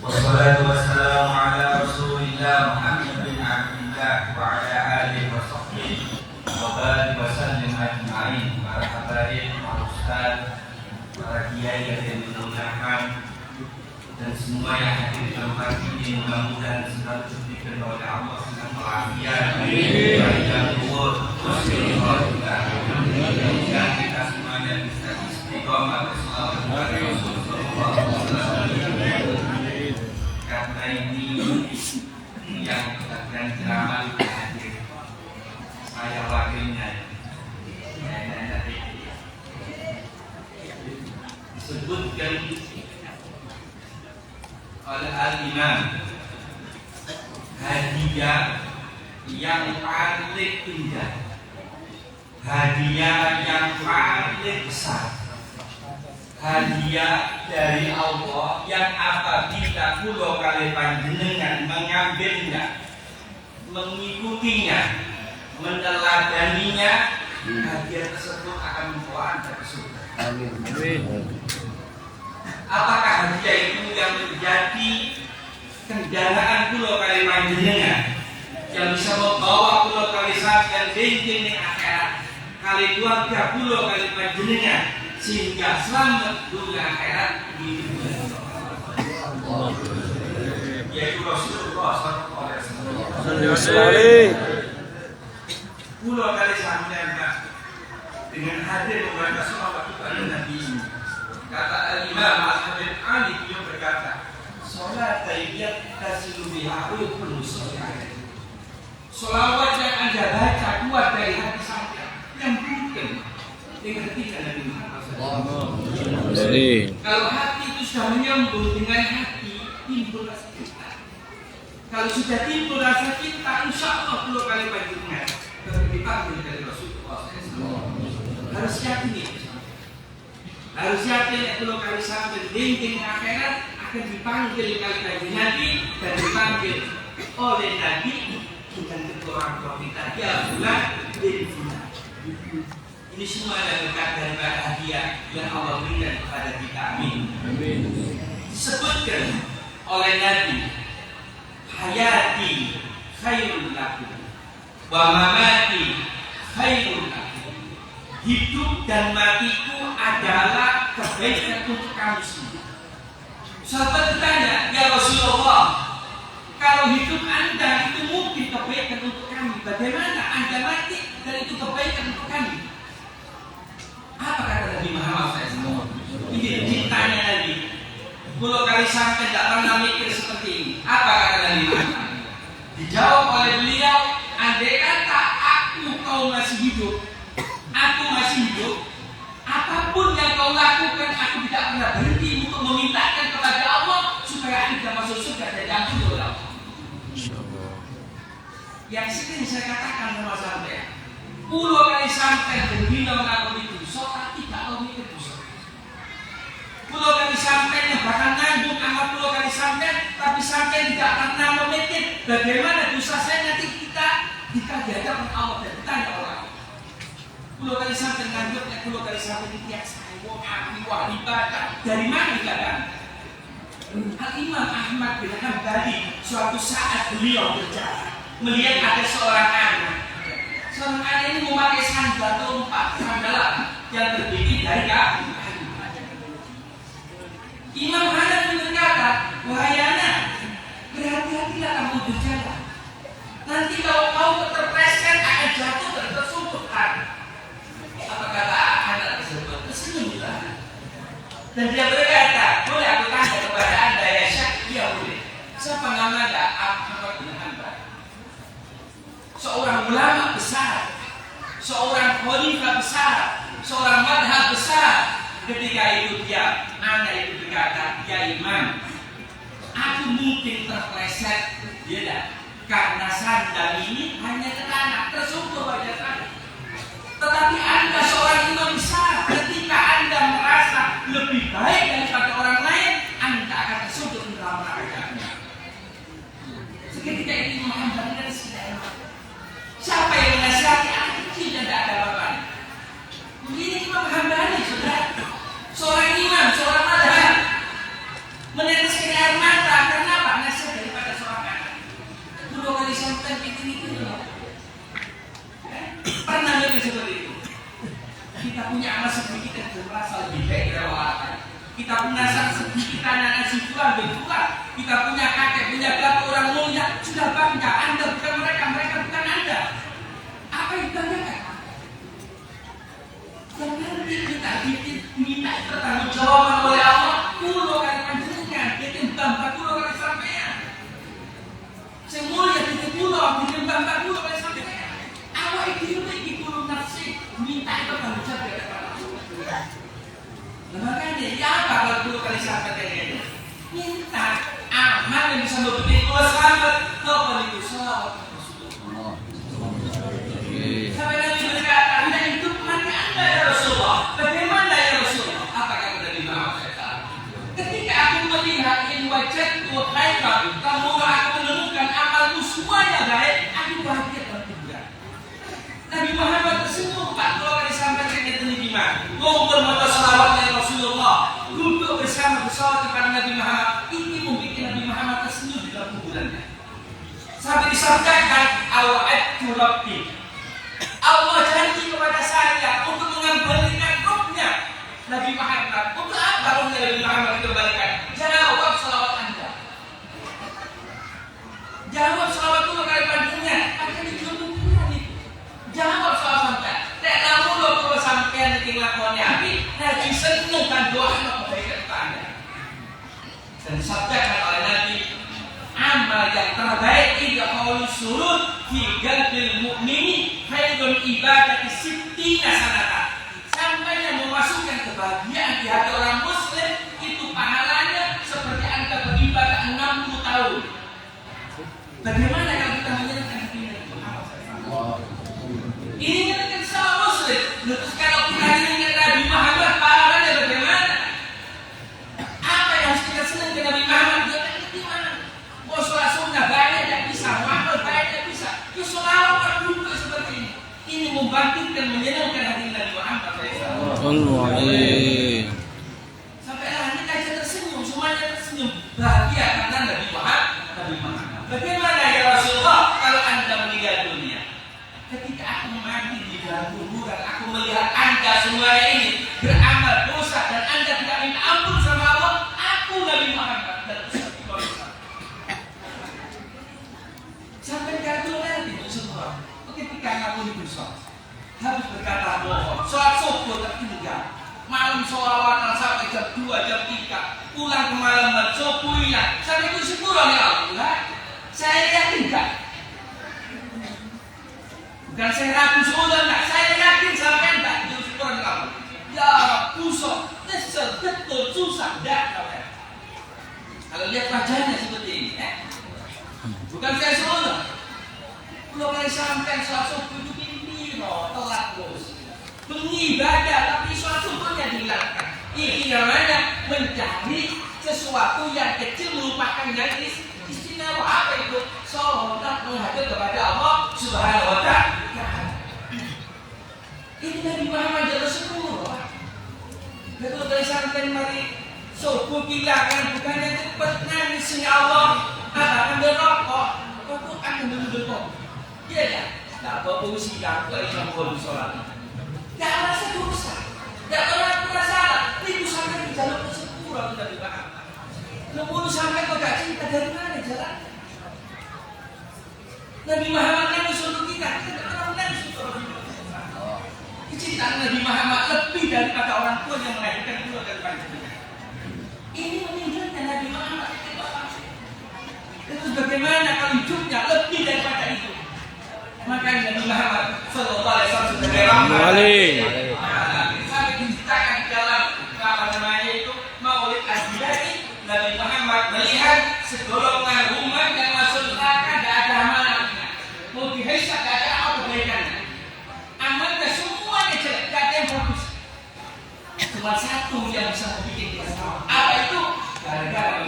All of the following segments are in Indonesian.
Wassalatu wassalamu ala Rasulillah Muhammad bin Abdillah wa ala alihi wa sahbihi wa barik wa sallim ajma'in. Para habaib, para ustaz, para kiai yang dimuliakan dan semua yang hadir di tempat ini, mudah-mudahan selalu diberikan oleh Allah dengan walafiat, dan umur, dan kita semuanya bisa istiqomah bersama Rasulullah. Karena ini yang sedang ceramah hadir, saya wakilnya. Disebutkan oleh Al-Imam, hadiah yang paling indah, hadiah yang paling besar, hadiah dari Allah yang apabila kula kali panjenengan mengambilnya, mengikutinya, meneladaninya, hadiah tersebut akan membawa Anda ke surga. Amin. Apakah hadiah itu yang menjadi kendaraan kula kali panjenengan yang bisa membawa kula kali sampeyan dinding ning akhirat, kali keluarga kula kali panjenengan sehingga selamat dunia akhirat di dunia. Yaitu Rasulullah sallallahu alaihi wasallam. Kula kali sampeyan dengan hadir membaca selawat kepada Nabi. Kata Al-Imam Al-Habib Ali, beliau berkata, sholat tayyib tasilu biha ruhul sholih. Sholawat yang Anda baca keluar dari hati sampeyan yang bukan dengan tiga Nabi Muhammad SAW. Kalau hati itu sudah menyambung dengan hati, timbul rasa cinta. Kalau sudah timbul rasa cinta, insya Allah 10 kali panjangnya dipanggil dari Rasulullah SAW. Harus yakin itu. Harus yakin 10 kali sampai dinding akhirat akan dipanggil kali Nabi dan dipanggil oleh Nabi dengan kedua orang tua kita. Ya bulan bin bulan. Ini semua adalah berkat daripada hadiah yang Allah berikan kepada kita. Amin. Amin. Disebutkan oleh Nabi, hayati khairul lakum wa mamati khairul lakum. Hidup dan matiku adalah kebaikan untuk kamu semua. Sahabat bertanya, ya Rasulullah, kalau hidup Anda itu mungkin kebaikan untuk kami, bagaimana Anda mati dan itu kebaikan untuk kami? Apa kata Nabi Muhammad SAW? Ini cintanya Nabi. Kalau kali sampai tidak pernah mikir seperti ini. Apa kata Nabi Muhammad? Dijawab oleh beliau, andai kata kau masih hidup, aku masih hidup, apapun yang kau lakukan, aku tidak pernah berhenti untuk memintakan kepada Allah supaya Anda masuk surga dan diampuni oleh Allah. Yang sering saya katakan sama sampai, 10 kali sampai berbina melakukan itu, sholat tidak tahu mikir dosa. 10 kali sampai bahkan nanggung amal 10 kali sampai, tapi sampai tidak pernah memikir bagaimana dosa saya nanti kita di hadapan Allah dan ditanya oleh Allah. 10 kali sampai ngangguk, 10 kali sampai ditiak saya, wah ibadah dari mana ibadah? Al-Imam Ahmad bin Hanbali suatu saat beliau berjalan melihat ada seorang anak. Seorang anak ini memakai sandal lompat, sandal yang terbikin dari kayu. Imam Hanafi berkata, wahai anak, berhati-hatilah kamu berjalan. Nanti kalau kau terpleset akan jatuh dan tersungkurkan. Apa kata anak tersebut? Tersenyumlah. Dan dia berkata, boleh aku tanya kepada anda ya Syekh? Iya boleh. Siapa namanya? Ahmad bin Hanbal. Seorang ulama besar, seorang khalifah besar, seorang madhab besar. Ketika itu anak itu berkata, ya Imam, aku mungkin terpleset, karena sandal ini hanya celana, tersungkur pada saya. Tetapi Anda seorang imam besar, ketika Anda merasa lebih baik daripada orang lain, Anda akan tersungkur dalam neraka. Seketika ini Muhammad dan sedang. Siapa yang menasihati anak kecil dan tidak ada apa-apa? Begini Imam Hambali, saudara. Seorang imam, seorang madhab, meneteskan air mata karena kita punya saksi, kita anak siswa berjuang, kita punya kakek, punya bapak orang mulia, sudah bangga. Anda bukan mereka, mereka bukan Anda. Apa yang banggakan? Yang nanti kita diminta pertanggungjawaban oleh Allah, kulo kali panjenengan, bikin bangga kulo kali sampean. Semua yang bikin kulo, bikin bangga kulo kali sampean. Awak itu lagi kulo nafsi, minta pertanggungjawaban dari Allah. Makanya ya apa kalau kulo kali sampean ini? Minta amal yang bisa membuat kulo selamat. Apa itu selamat? Sampai Nabi berkata, Anda hidup mati Anda ya Rasulullah. Bagaimana ya Rasulullah? Apa kata Nabi Muhammad SAW? Ketika aku melihat in wajadku khairan, kamu aku menemukan amalmu semuanya baik, aku bahagia dan gembira. Nabi Muhammad tersenyum, Pak, kalau kali sampai ke terima. Ngumpul mata salawat ya Rasulullah, duduk bersama bersalawat kepada Nabi Muhammad. Ini membuat Nabi Muhammad tersenyum di dalam kuburannya. Sampai disampaikan, awa'adtu Rabbi. Allah janji kepada saya untuk mengembalikan rohnya Nabi Muhammad. Untuk apa rohnya Nabi Muhammad dikembalikan? Jawab salawat Anda. Jawab salawat itu kali panjangnya. Akan dijual itu. Jawab salawat Anda. Tak tahu kalau sampai nanti ngelakuannya Nabi. Nabi senang dan doa kebaikan kepada Anda. Dan disabdakan oleh Nabi, amal yang terbaik tidak mau surut fi qalbil mu'mini khairun ibadati sittina sanata. Sampai yang memasukkan kebahagiaan di hati orang muslim itu pahalanya seperti Anda beribadah 60 tahun. Bagaimana kalau kita menyenangkan hati Nabi Muhammad SAW? Ini menyenangkan sama muslim. Terus kalau kita menyenangkan Nabi Muhammad, pahalanya bagaimana? Apa yang harus kita senang dengan Nabi Muhammad? Oh, sholat sunnah banyak tidak bisa, amal banyak tidak bisa. Itu sholawat duduk seperti ini. Ini membangkitkan, menyenangkan hati Nabi Muhammad SAW. Sampai hari ini aja tersenyum, semuanya tersenyum, bahagia karena Nabi Muhammad. Bagaimana ya Rasulullah kalau Anda meninggal dunia? Ketika aku mati di dalam kuburan, aku melihat Anda semua ini beramal dosa dan Anda tidak minta ampun sama Allah. Aku Nabi Muhammad dan sampai kartu nanti itu semua. Ketika kamu hidup sholat, habis berkata bohong, sholat subuh tertinggal, malam sholawatan sampai jam 2, jam 3, pulang ke malam subuh hilang, sampai itu syukur ya Allah. Saya yakin enggak? Bukan saya ragu sudah enggak, saya yakin sampai enggak itu syukur ya Allah. Ya busuk, nyesel, betul, susah, enggak. Kalau lihat wajahnya seperti ini, bukan saya suruh. Kalau kalian sampai sholat subuh itu ini telat terus. Mengibadah tapi sholat subuhnya dihilangkan. Ini namanya mencari sesuatu yang kecil melupakan yang istimewa. Apa itu? Sholat menghadap kepada Allah Subhanahu wa Ta'ala. Ini Nabi Muhammad jalur 10. Betul kalian sampai mari subuh hilangan bukannya cepat nangis ya Allah. Apa ambil rokok? Rokok akan dulu. Iya ya, tak bawa fungsi aku yang mau sholat. Tak merasa dosa, tak merasa salah. Itu sampai di jalur kesempurnaan kita dibahas. Kemudian sampai kau tak cinta dari mana jalan? Nabi Muhammad nangis untuk kita tidak pernah nangis untuk orang kita. Kecintaan Nabi Muhammad lebih daripada orang tua yang melahirkan keluar daripada kita. Ini meninggalkan Nabi Muhammad. Itu bagaimana kalau hidupnya lebih daripada itu? Makanya Nabi Muhammad Sallallahu Alaihi Wasallam sebagai rahmat sampai diceritakan di dalam apa namanya itu Maulid Al-Hidayah. Nabi Muhammad melihat segolongan umat yang masuk neraka tidak ada amalnya, mau dihisab tidak ada apa kebaikannya, amalnya semuanya jelek, tidak ada yang bagus. Cuma satu yang bisa membuat kita sama. Apa itu? Gara-gara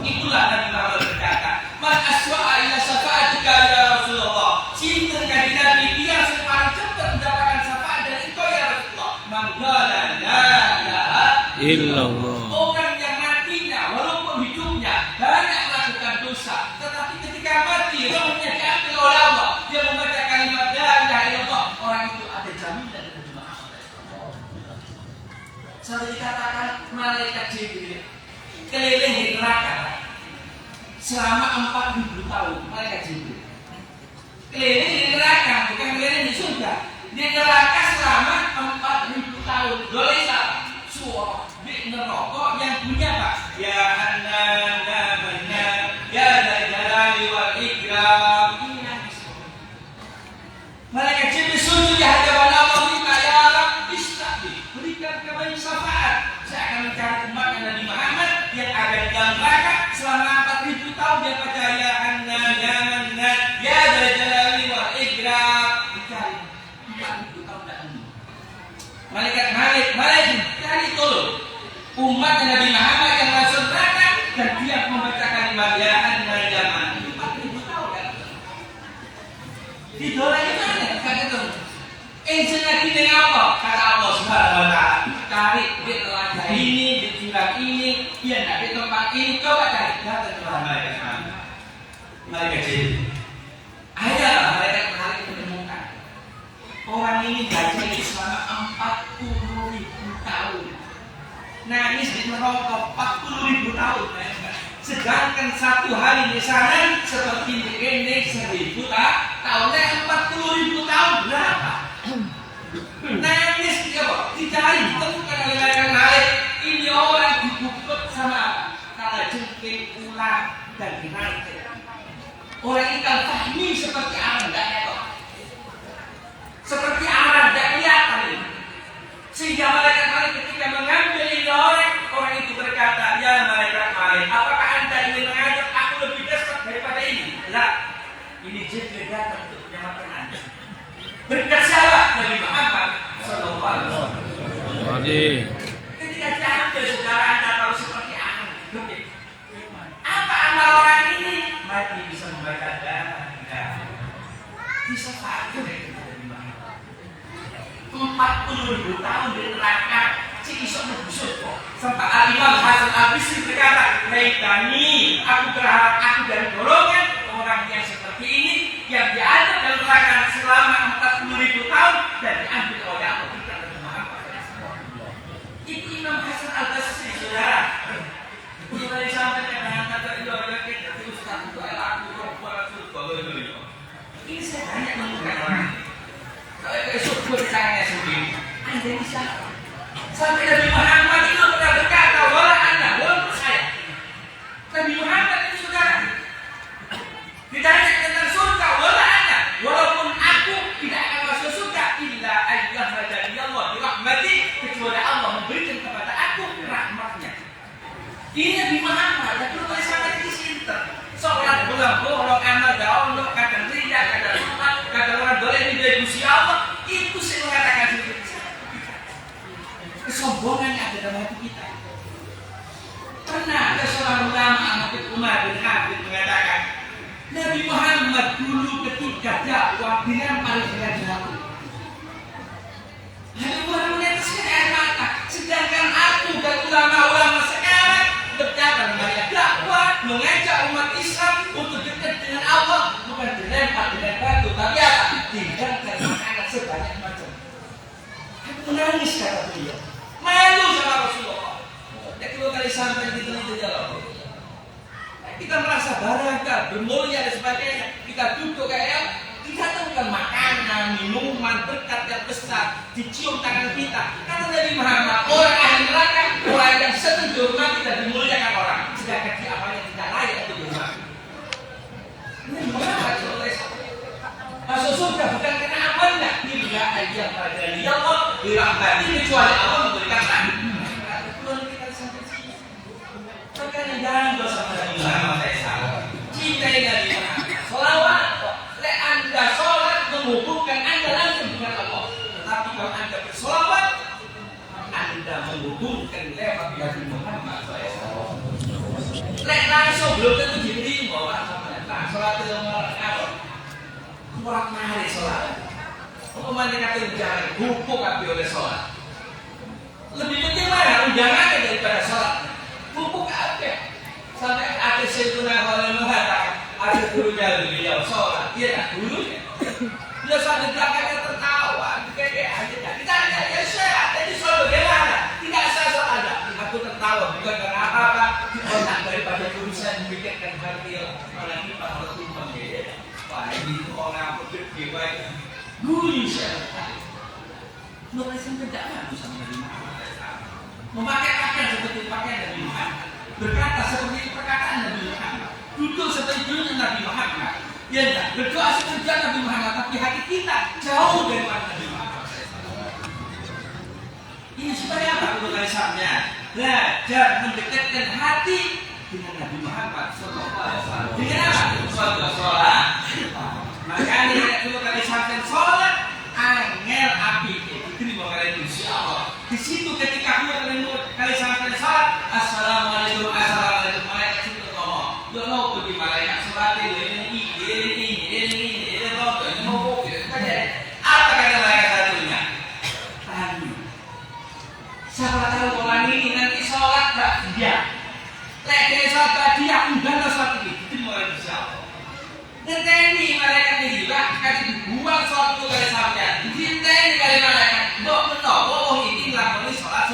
itulah Nabi Muhammad berkata, "Man aswa'a ila syafa'atika ya Rasulullah." Cinta dari Nabi dia sepaling cepat mendapatkan syafaat dari engkau ya Rasulullah. Man qala la ilaha illallah. Orang yang matinya walaupun hidupnya banyak melakukan dosa, tetapi ketika mati rohnya diambil oleh Allah, dia membaca kalimat la ilaha illallah, orang itu ada jaminan dari jemaah. Sampai dikatakan malaikat Jibril keliling di neraka selama 4000 tahun. Malaikat Jibril keliling di neraka, bukan keliling di surga. Di neraka selama 4000 tahun. Dosa suara di neraka yang punya Pak. Ya Hanan, ya Mannan, ya Dzal Jalali wal Ikram. Malaikat Jibril sujud di hadapan Allah, minta ya Rabb istaqbil, berikan kami syafaat. Saya akan mencari umat Nabi Muhammad yang ada di dalam neraka selama 4000 tahun. Dia baca ya Hanan, ya Mannan, ya Dzal Jalali wal Ikram. Dicari 4000 tahun tak ini. Malaikat cari tolong umat Nabi Muhammad yang masuk neraka dan dia membacakan ya Hanan, ya Mannan 4000 tahun kan. Didolanya mana? Kata tu. Lagi dengan apa? Kata Allah Subhanahu Wa Taala. Cari di telaga ini, di jurang ini, dia nak di tempat ini. Coba cari. Kata Tuhan malaikat Jibril. Ada malaikat hari menemukan orang ini gaji selama 40.000 tahun. Nangis di neraka 40.000 tahun. Sedangkan satu hari di sana seperti ini 1000 tahun, 40.000 tahun berapa? Nangis dia Pak, dicari, temukan oleh malaikat lain. Ini orang dibukut sama kala jengking, ular dan dirantai. Orang ini kan fahmi seperti arang, tidak ada seperti arang, tidak kelihatan ini. Sehingga malaikat ketika mengambil ini orang itu berkata, ya malaikat, apakah anda ingin mengajak aku lebih dekat daripada ini? Tidak, ini Jibril datang untuk menyelamatkan anda. Berkat siapa? Nabi Muhammad Sallallahu Alaihi Wasallam. Ketika diambil saudara anda tahu seperti arang, apa amal orang ini? Mati bisa membaca darah, bisa pakai dari Nabi Muhammad. 40.000 tahun di neraka, si isok berbusuk kok. Sampai Al-Imam Hasan Al-Bisri berkata, "Laitani, aku berharap aku dari golongan orang yang seperti ini, yang diadab dalam neraka selama 40.000 tahun dan diambil oleh Allah kita Nabi Muhammad." Itu Imam Hasan Al-Basri, saudara. Itu dari sampai dengan kata itu Ustaz itu aku ini saya banyak menemukan orang. Kalau esok bertanya sendiri, anda ini siapa? Sampai Nabi Muhammad itu pernah berkata, wala anda, walaupun saya. Nabi Muhammad itu saudara. Ditanya tentang surga, wala anda, walaupun aku tidak akan masuk surga, illa ayyahmadani Allah dirahmati, kecuali Allah memberikan kepada aku rahmatnya. Ini Nabi Muhammad, dan perlu sangat disinter. Sholat bulan bolong, amal daun, kadang ria, kadang lupa, kadang orang boleh dideduksi Allah. Itu saya mengatakan sedikit. Kesombongan yang ada dalam hati kita. Pernah ada seorang ulama Habib Umar bin Habib mengatakan, Nabi Muhammad dulu ketika dakwah paling dengan jauh. Habib Umar meneteskan air mata. Sedangkan aku dan ulama-ulama sekarang berdakwah banyak dakwah, mengajak umat Islam untuk dekat dengan Allah, bukan dilempar dengan batu, tapi apa? Dihidangkan makanan sebanyak macam. Aku menangis kata beliau, malu sama Rasulullah. Dan kedua kali sampai di dalam, kita merasa bangga, bermulia dan sebagainya. Kita duduk kayak kita temukan makanan, minuman, berkat yang besar, dicium tangan kita. Kata Nabi Muhammad, orang ahli neraka, orang yang senang dihormati dan dimuliakan orang, sedangkan dia awalnya tidak layak untuk dihormati. Nabi Muhammad masuk surga bukan karena amalnya, illa ayyahmadani Allah dirahmati, kecuali Allah memberikan rahmat. Makanya jangan bersama Nabi Muhammad SAW. Cintai Nabi Muhammad. Selawat. Lek anda sholat menghubungkan anda langsung dengan Allah. Tetapi kalau anda berselawat, anda menghubungkan lewat Nabi Muhammad SAW. Lek langsung belum tentu diterima. Nah, sholat itu apa? Kurang mari sholat. Umpamanya kata jangan hubung api oleh sholat. Lebih penting mana undangannya daripada sholat. Pupuk apa? Sampai ada Sayyidina Khalil mengatakan, ada gurunya beliau sholat, dia tak gurunya. Dia sampai belakangnya tertawa, kayak aja. Ditanya, ya saya tadi sholat bagaimana? Tidak Guru siapa? Nulis sampai tidak bagus sama Nabi Muhammad. Memakai pakaian seperti pakaian Nabi Muhammad, berkata seperti perkataan Nabi Muhammad, duduk seperti duduknya Nabi Muhammad. Ya enggak, berdoa seperti Nabi Muhammad, tapi hati kita jauh daripada Nabi Muhammad. Ini supaya apa tulisannya? Belajar mendekatkan hati dengan Nabi Muhammad Sallallahu Alaihi Wasallam. Dengan apa? Sholat. Makanya kalau kali sampai sholat, angel api diterima oleh Gusti Allah. Di situ ketika kali sampai sholat, assalamualaikum, assalamualaikum, malaikat itu ngomong, yo mau pergi malaikat sholat ini, mau apa kata malaikat satunya? Tanya. Siapa tahu orang ini nanti sholat tak dia. Lek sholat dia enggak sholat ini, diterima oleh Gusti Allah. Dan ini malaikat ini juga kasih dibuang suatu kali sampai dicintai kali malaikat dok menopo ini lakoni sholat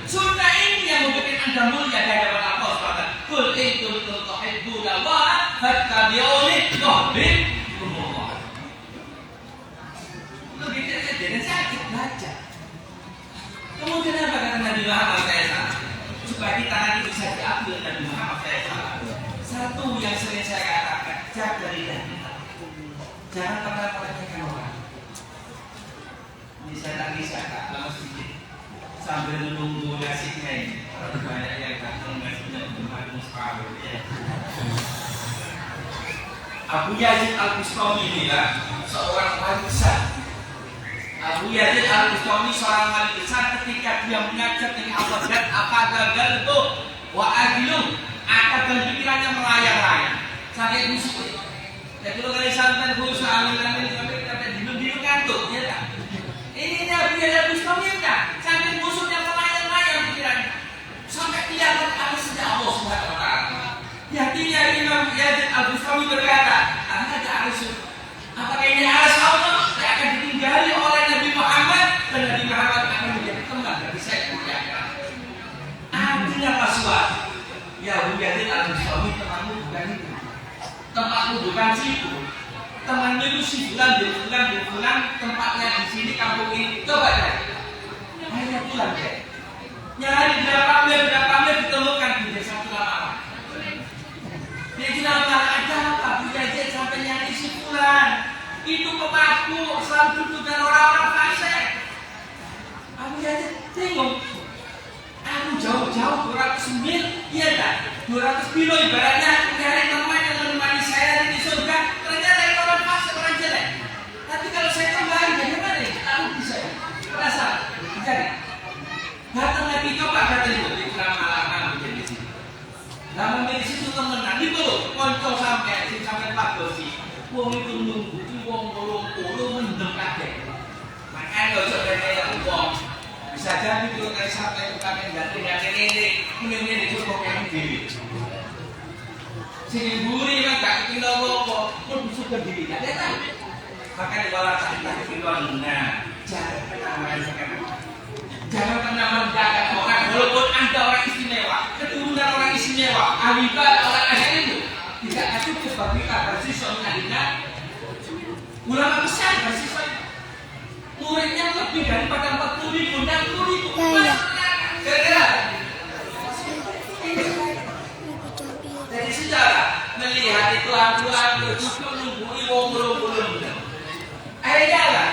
sunnah ini yang membuat anda mulia di hadapan Allah SWT. Kul itu tuhibbuna Allah fattabi'uni yuhibbukumullah. Begitu saja dan sakit baca. Kemudian apa kata Nabi Muhammad SAW? Supaya kita nanti bisa diambil Nabi Muhammad SAW. Satu yang sering saya katakan, jaga lidah kita. Jangan pernah melecehkan orang. Ini saya tak bisa kak, lama sedikit sambil menunggu nasinya ini. Orang banyak yang datang nasinya untuk separuh. Abu Yazid Al-Bustami ini lah seorang wali besar. Abu Yazid Al-Bustami seorang wali besar ketika dia mengajar dengan Allah dan apa gagal itu wa adilu. Akal dan pikirannya melayang-layang sampai busuk. Jadi kalau kali santan khusus ambil sampai dilu-dilu ngantuk, ya tak? Ini Nabi Yazid Bustami kan sampai busuknya melayang-layang pikirannya sampai tidak ada sejak Allah Subhanahu Wa Taala. Yakinnya Imam Yazid Al-Bustami berkata, ada arus. Apakah ini arus Allah yang akan ditinggali oleh Nabi Muhammad dan Nabi Muhammad akan menjadi teman dari saya kemuliaan. Artinya apa suatu? Ya Abu Yazid Al-Bustami temanmu bukan itu. Tempatmu bukan situ. Temanmu itu si bulan, tempatnya di sini, kampung ini. Coba deh. Hanya pulang deh. Nyari berapa mil ditemukan di desa Tulama. Dia Tulama ada apa? Abu Yazid sampai nyari si bulan. Itu pemaku selalu duduk dengan orang-orang fasik. Abu Yazid bingung. Aku jauh-jauh 200 mil, iya tak? 200 kilo ibaratnya nyari teman yang menemani saya di surga. Ternyata itu orang fasik, orang jelek. Tapi kalau saya kembali bagaimana? Aku bisa merasa jadi. Datang lagi coba kata itu di malam menjadi sini. Namun di situ temenan itu loh, konco sampai 4 dosi. Wong itu nunggu, wong mendem kabeh. Makanya ojo kayak wong. Bisa jadi kalau kali sampai bukan yang ganti ini itu kok yang diri. Sini buri kan gak ketinggal lopo, pun busuk ke diri. Ada tak? Maka di bawah tak ketinggal. Nah, jangan pernah merendahkan orang. Walaupun anda orang istimewa, keturunan orang istimewa, ahlibat orang ajar itu tidak cukup bagi kita bersiswa mengadina. Ulama besar bersiswa muridnya lebih daripada 40.000, 60.000. Kira-kira dari sejarah melihat itu aku justru menunggu wong belum. Akhirnya lah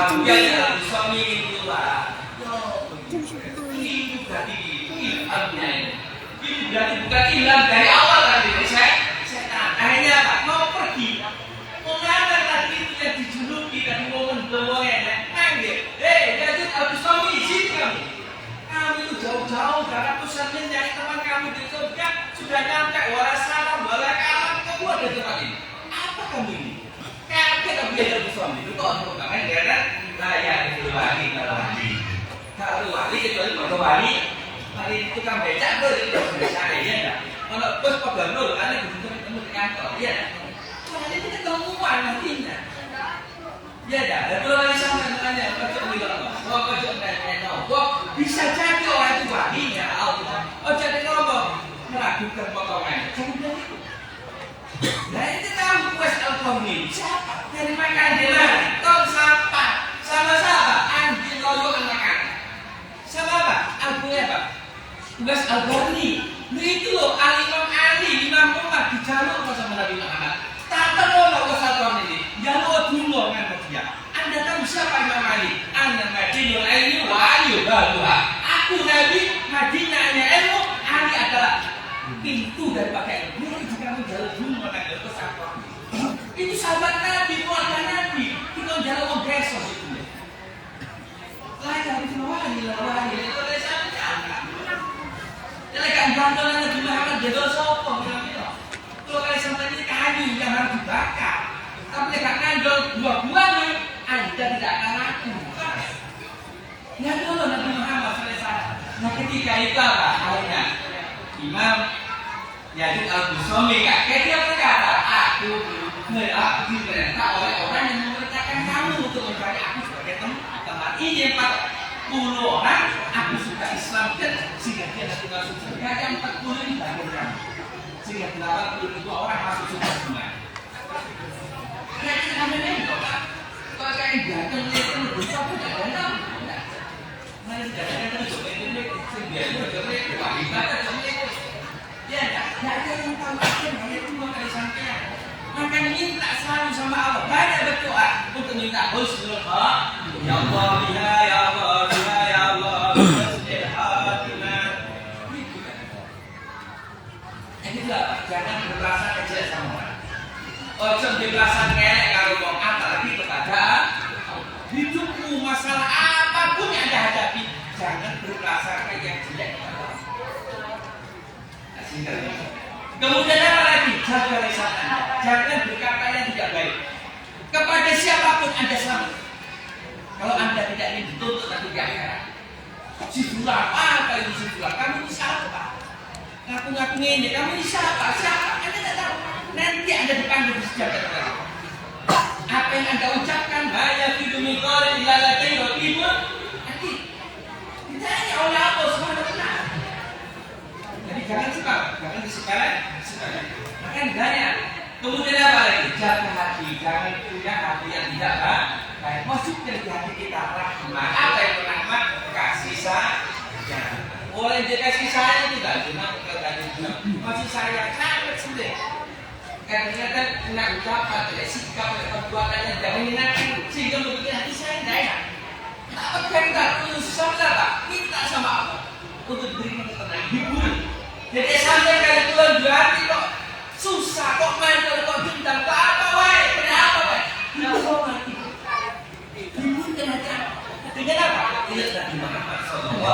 Abu Yazid Al-Bustami itu lah. Ini berarti ilmunya ini berarti bukan hilang dari awal tadi. Setan. Akhirnya apa? Mau pergi. Mengapa tadi itu yang dijuluki dari momen belum Yazid Al-Bustami sini kamu itu jauh-jauh dari ratusan mil dari teman kamu di surga sudah nyampe warasalam kalam kamu ada di tempat ini. Apa kamu ini? Kaget Abu Yazid Al-Bustami itu kok kan karena layak itu wali kalau wali kecuali kalau wali itu kan becak itu becak ya enggak. Kalau bos pegawai kan itu ketemu di kantor ya. Soalnya itu ketemuan nantinya. Ya dah, kalau lagi sama dengannya, bisa jadi orang itu walinya Allah. Oh jadi ngomong meragukan potongan. Jangan bilang itu. Nah itu tahu kuas al-Qawmi siapa? Dari mana dia? Kau Tugas Al-Ghani. Itu loh Al-Imam Ali, Imam Umar dijaluk sama Nabi Muhammad. Tata loh kesatuan ini. Jaluk dulu dengan dia. Anda tahu siapa Imam Ali? Anda Madinul Ilmi wa Ali baluha. Aku Nabi, Madinahnya ilmu, Ali adalah pintu daripada ilmu. Ini jika kamu jaluk dulu dengan kesatuan. Itu sahabat Nabi, keluarga Nabi. Kita jaluk besok itu. Lain dari wali, itu dari sana. Jadi kan bantuan Nabi Muhammad jadi sopong gitu. Kalau kalian sampai ini kayu yang harus dibakar, tapi tidak ngandol buah-buahnya, Anda tidak akan laku. Ya dulu Nabi Muhammad selesai. Nah ketika itu apa? Akhirnya Imam Yazid Al-Bustami dia berkata, aku diperintah oleh orang yang memerintahkan kamu untuk mencari aku sebagai tempat ini 40 orang. Aku suka Islam dan sehingga dia nanti masuk surga yang 40 ini bangunkan, sehingga 80 orang masuk surga semua. Nah itu namanya itu Pak. Kalau kayak ganteng itu berusaha pun tidak ada. Nah itu tidak ada itu biar itu ibadah ya tidak ada yang tahu hanya Tuhan dari sampean. Makanya minta selalu sama Allah, banyak berdoa untuk minta husnul khatimah. Ya Allah biha, ya Allah biha, ya Allah husnul khatimah. Ini juga jangan berperasaan kecil sama orang. Ojo berperasaan kelek kalau mau apalagi kepada hidupmu, masalah apapun yang Anda hadapi, jangan berperasaan yang jelek kepada orang. Kemudian apa lagi? Jaga lisan Anda. Jangan berkata yang tidak baik kepada siapapun Anda selamat. Kalau Anda tidak ingin dituntut nanti di akhirat, si fulan, apa itu si fulan? Kamu ini siapa? Ngaku-ngaku ini, kamu ini siapa? Siapa? Anda tidak tahu. Nanti Anda dipanggil di sejagat Allah. Apa yang Anda ucapkan hanya fidumi qawlin ila ladai wa iman. Nanti ditanya oleh Allah Subhanahu wa taala. Jadi jangan suka, jangan disepelekan. Makan banyak. Kemudian apa lagi? Jaga hati, jangan punya hati yang tidak baik. Maksudnya di hati kita rahmat. Apa itu rahmat? Kasih sayang. Oleh dia kasih sayang itu tidak cuma kasih sayang sangat sendiri. Kadang-kadang kena ucapan, tidak sikap, perbuatannya tidak menyenangkan, sehingga membuat hati saya tidak enak. Apa kita punya susah apa? Minta sama Allah untuk berikan ketenangan, hibur. Jadi sampai kali Tuhan berarti kok susah, kok mantel, kok dendam, kok apa wae, kenapa wae? Ya Allah mati. Hiburkan hati aku. Dengan apa? Tidak Nabi Muhammad SAW.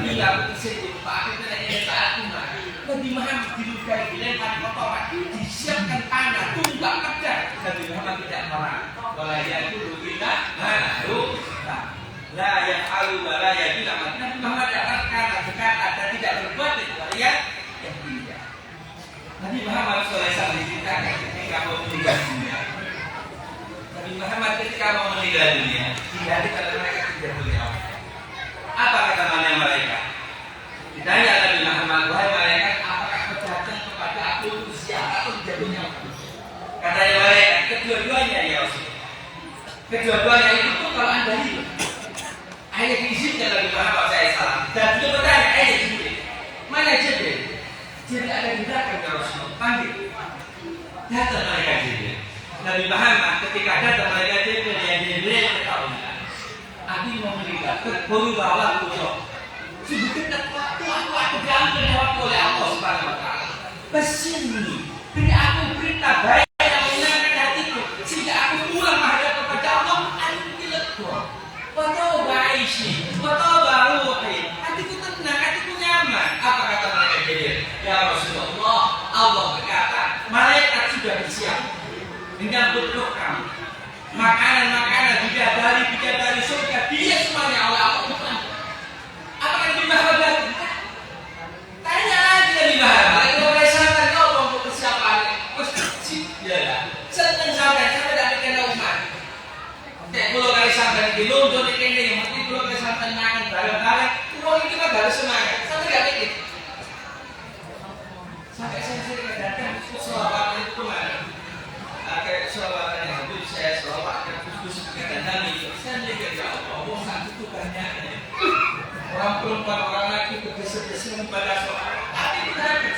Bila aku bisa dipakai dengan ini saat iman. Nabi Muhammad dilukai, dilempar kotoran, disiapkan panah, tumbak, pedang. Nabi Muhammad tidak marah. Wala yaqulu illa ma yaqulu. La yaqalu wa la yaqila. Nabi Muhammad tidak berkata dan tidak berbuat kecuali yang tidak. Nabi Muhammad SAW diceritakan ketika mau meninggal dunia. Nabi Muhammad ketika mau meninggal dunia, dihari pada mereka tidak boleh apa. Apa kata malaikat? Ditanya Nabi Muhammad, wahai malaikat, apakah kau datang kepada aku siapa pun jatuhnya? Katanya malaikat, kedua-duanya ya Rasul. Kedua-duanya itu pun kalau Anda hidup, hanya diizinkan Nabi Muhammad SAW. Dan beliau bertanya, Jibril, mana Jibril? Jibril ada di belakang ya Rasul, panggil. Datang malaikat Jibril. Nabi Muhammad ketika datang malaikat Jibril, yang Jibril ketahui, aku mau meninggal, baru bawa pulang. Sudah dekat waktu aku diambil waktu oleh Allah Subhanahu wa taala. Kesini, beri aku berita baik yang menyenangkan hatiku, sehingga aku pulang menghadap kepada Allah. Antiletku, foto baisi, foto baruhi. Hatiku tenang, hatiku nyaman. Apa kata malaikat Jibril? Ya Rasulullah, Allah berkata, malaikat sudah bersiap menyambut roh kamu. Makanan-makanan bidadari surga dia semuanya oleh Allah. Apakah Nabi Muhammad datang? Tanya lagi Nabi Muhammad. Kalau saya tanya apa untuk persiapan?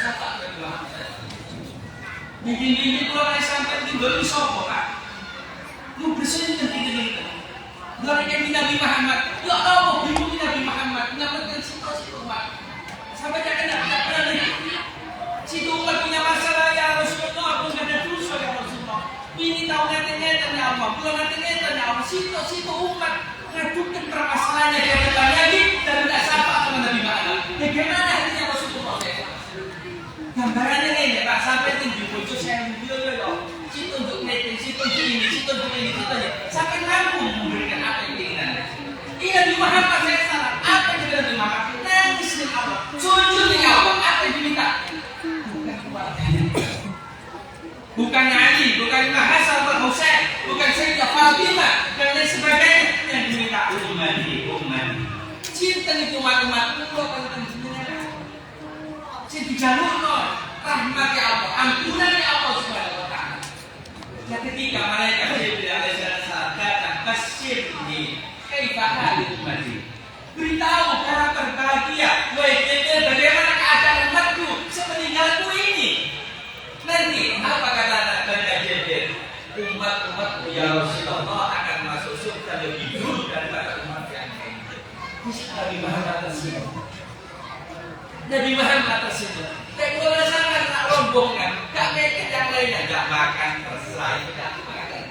syafaat Nabi Muhammad. Bikin kalau saya sampai tinggal di sopo Pak. Lu bersenin gitu. Dari Nabi Muhammad, ya Allah, bingung Nabi Muhammad, nyamakan situasi umat. Sampai tidak pernah lagi. Situ umat punya masalah ya Rasulullah, aku nggak ada dosa ya Rasulullah. Ini tahu ngeten ya Allah, belum ngeten ya Allah. Situ umat ngadukan permasalahannya dia depan lagi dan tidak sapa sama Nabi Muhammad. Bagaimana hatinya Rasulullah? Gambarannya ini Pak, sampai tinggi bocor saya video situ untuk meeting, situ untuk ini, situ untuk ini, situ aja. Sampai mampu memberikan apa yang diinginkan. Ini Nabi Muhammad saya salah. Apa yang Nabi Muhammad? Nangis dengan Allah, sujud dengan Allah. Apa yang diminta? Bukan Ali, bukan Imam Hasan, bukan Husain, bukan Sayyidah Fatimah dan lain sebagainya yang diminta umat. Cinta itu umat-umat Allah kan sebenarnya. Cinta jalur rahmat ya Allah, ampunan ya Allah Subhanahu wa taala. Dan ketika malaikat Jibril alaihissalam datang, "Basyirni kaifa halul ummati." Beritahu karakter bahagia, wahai Jibril, bagaimana keadaan umatku sepeninggalku ini. Nanti apa kata Nabi Jibril? Umat-umatmu ya Rasulullah akan masuk surga lebih dulu daripada umat yang lain. Nabi Muhammad tersebut. Nabi Muhammad tersebut. Dan kalau sangat nak rombongan, tak mikir yang lainnya, tak makan terserah, tak makan.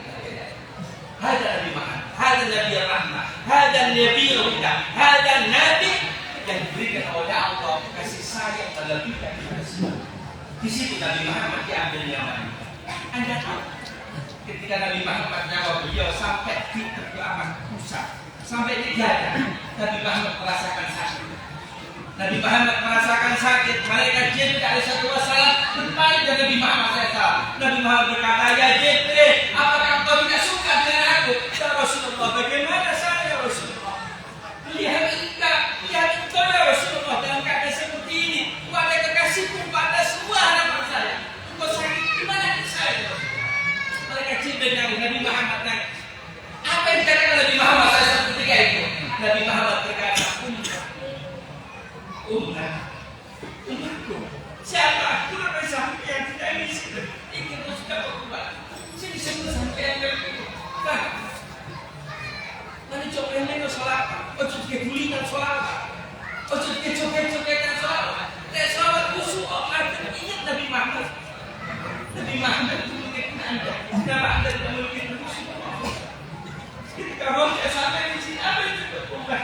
Hada Nabi Muhammad, hada Nabi Rahmah, hada Nabi Huda, hada Nabi yang diberikan oleh Allah kasih sayang terlebihkan kepada semua. Di situ Nabi Muhammad diambil nyawa. Anda tahu, ketika Nabi Muhammad nyawa beliau sampai di telapak pusat, sampai di dada, Nabi Muhammad merasakan sakit. Nabi Muhammad merasakan sakit. Malaikat Jibril alaihissalam bermain dengan Nabi Muhammad SAW. Nabi Muhammad berkata, "Ya Jibril, apakah engkau tidak suka dengan aku?" "Ya Rasulullah, bagaimana saya ya Rasulullah? Lihat engkau ya Rasulullah dalam keadaan seperti ini. Wahai kekasihku pada semua harapan saya. Engkau sakit, gimana saya ya Rasulullah?" Malaikat Jibril yang Nabi Muhammad nangis. Apa yang dikatakan Nabi Muhammad SAW ketika itu? Nabi Muhammad berkata, umatku, siapa? Aku nak sampai yang tidak miskin. Ingin terus dapat umat. Sini sebelum sampai yang lebih. Nanti coba yang sholat. Ojo kegulingan sholat. Ojo kecoket-coketan sholat. Dan sholat khusyuk. Ingat Nabi Muhammad. Nabi Muhammad itu mungkin Anda. Kenapa Anda tidak mungkin khusyuk? Ketika roh sampai di sini, apa itu umat?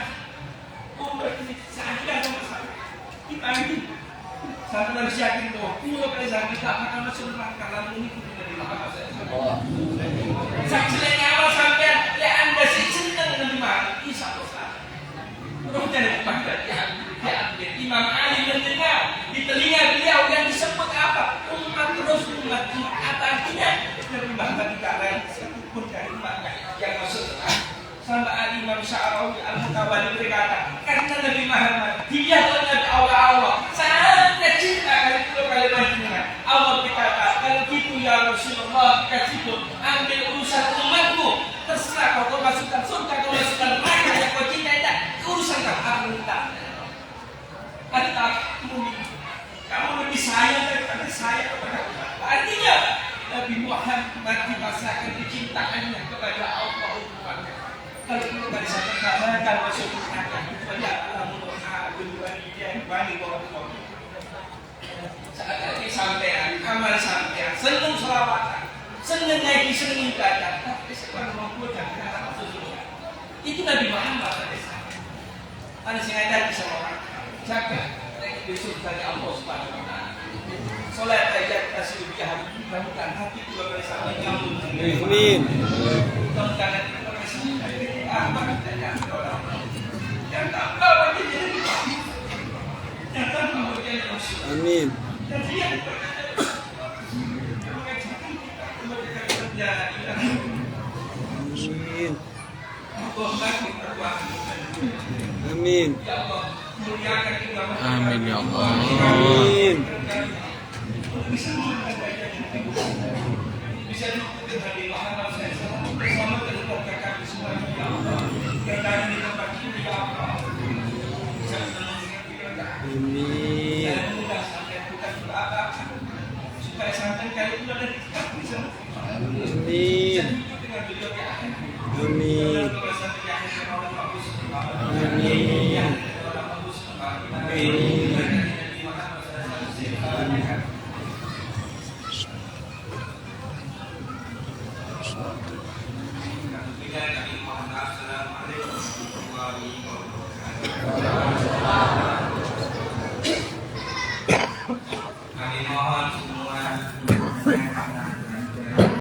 Umat ini sakit sama saya. Kita ini satu lagi yakin bahwa pulau kali sakit tak akan masuk neraka lalu ini dari Muhammad SAW. Saksinya awal sampai ya Anda cinta dengan Muhammad, insya Allah. Roh dari Muhammad diambil. Imam Ali mendengar di telinga beliau yang disebut apa? Umat terus umat apa artinya? Dari Muhammad tidak lain satupun dari umat yang masuk neraka. Sampai Imam Sya'rawi Al-Mutawali berkata, karena Nabi Muhammad dia Nabi Allah sangat cinta kali dengan Allah berkata, kalau gitu ya Rasulullah kasih ambil urusan umatmu, terserah kau masukkan surga, kau masukkan neraka yang kau cinta itu urusan kamu minta. Kata kamu lebih sayang daripada saya kepada umat. Artinya Nabi Muhammad dipasrahkan kecintaannya kepada Allah umatnya. Kalau itu dari saya katakan masuk neraka banyak bani bawa saat ini sampean amal sampean senang selawatan senang ngaji senang ibadah tapi sekarang mampu dan masuk surga itu Nabi Muhammad ada sengaja bisa orang jaga di surga Allah Subhanahu wa taala salat ajak kasih ujian bangunkan hati dua kali sampai nyambung amin bangunkan hati dua kali sampai apa katanya yang tak bawa jadi yang tak bawa jadi amin amin amin ya Allah amin bisa dukung Nabi Muhammad SAW bersama dengan kami semua yang ada di tempat ini ya Allah bisa menentukan pilihan dan mudah sampai bukan Kami mohon semua